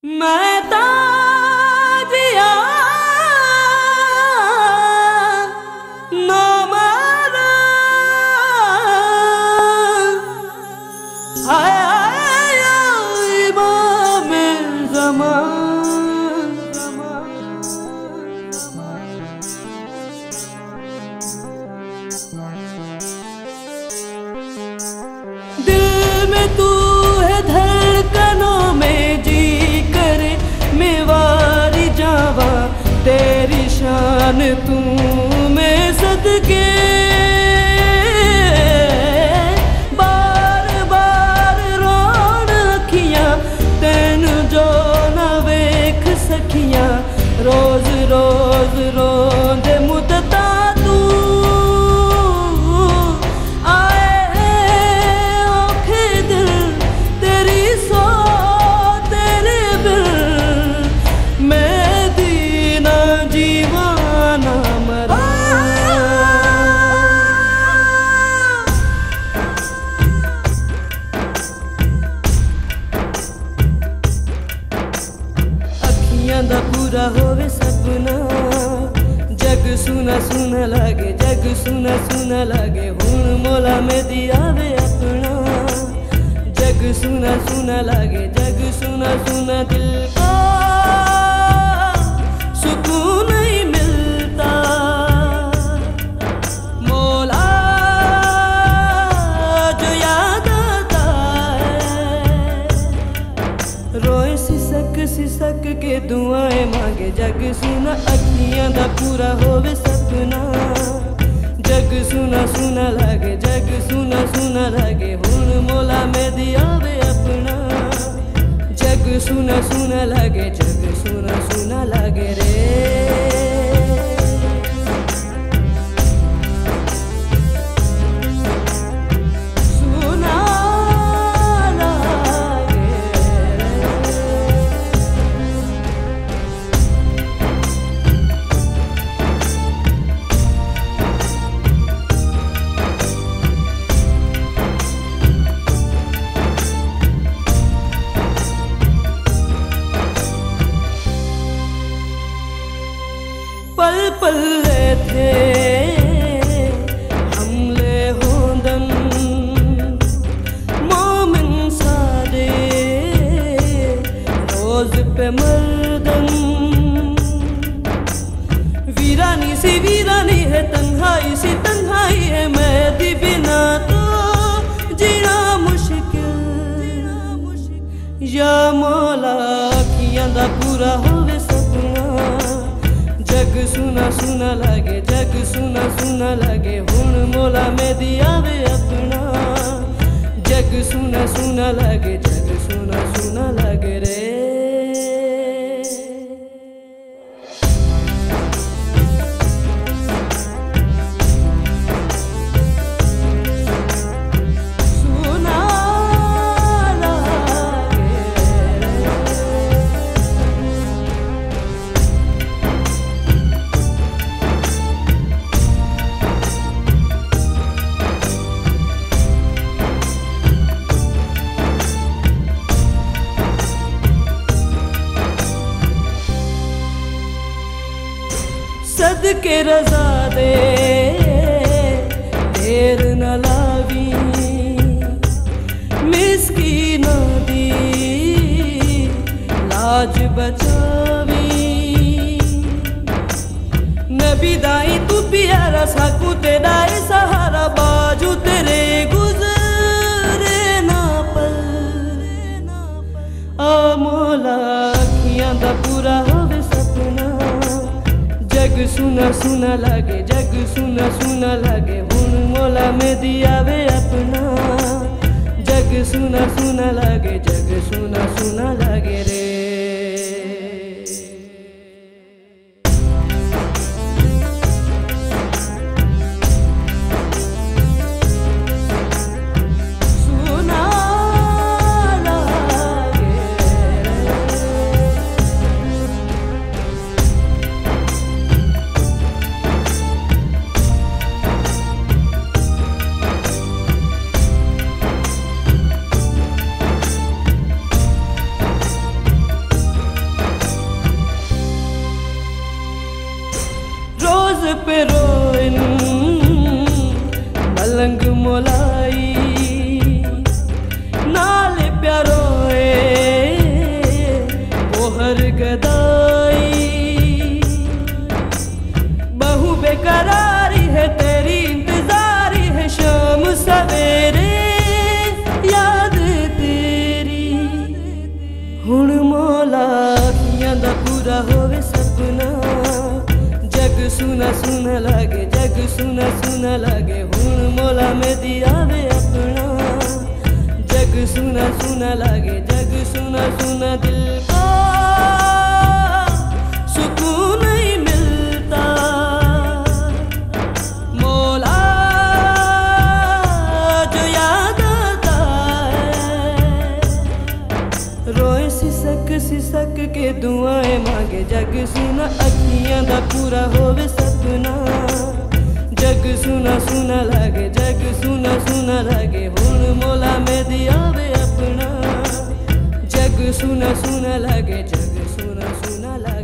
मैं ताजिया ना मारा हाय इमाम ज़मान। दिल में तू है धड़कनों में जी करे मेवारी जावा तेरी शान तू में सदके बार बार रोन अखियां तेन जो न वेख सखियां रोज रोज रोंद मुदता दा पूरा होवे सपना। जग सुना सुना लागे, जग सुना सुना लागे, हुण मोला में दियावे अपना। जग सुना सुना लागे, जग सुना सुना, दिल को सुकून नहीं मिलता। मोला जो याद आता है, रोए सिसक के दुआएं मांगे। जग सुना अखियां दा पूरा होवे सपना। जग सुना सुना लागे, जग सुना सुना लागे, हुण मोला में दियावे अपना। जग सुना सुना लागे, जग सुना सुना लागे रे। पल पल थे हमले होंदन मोमिन सारे रोज पे मर्दन। वीरानी सी वीरानी है, तन्हाई सी तन्हाई है, मैं दी बिना तो जीना मुश्किल। या मौला अखियां दा पूरा होवे सपना। जग सुना सुना लागे, जग सुना सुना लागे, हुण मोला में दियावे अपना। जग सुना सुना लागे, जग सुना सुना लागे रे। सदके रज़ा दे देर न लावी, मिस्कीना दी लाज बचावी। नबी दाई तू प्यारा साकू तेरा सहारा, बाजू तेरे गुजरे ना पल। आ मौला अखियां दा पूरा होवे सपना। जग सुना सुना लागे, जग सुना सुना लागे, हुण मोला में दियावे अपना। जग सुना सुना लागे, जग सुना सुना लागे रे। पे रोइन मलंग मोलाई नाल प्यारोए बोहर गदाई बहु बेकरारी है तेरी इंतजारी है शाम सवेरे याद तेरी हुण मौला अखियां दा पूरा होवे सपना जग सुना सुना लागे जग सुना सुना लागे हुण मौला में दियावे अपना जग सुना सुना लागे जग सुना सुना दिल को सुकून नहीं मिलता मौला जो याद आता है रोए सिसक के दुआएं मांगे जग सुना अखियां दा पूरा होवे सपना जग सुना सुना लागे जग सुना सुना लागे हुण मौला में दियावे अपना जग सुना सुना लागे जग सुना सुना लागे।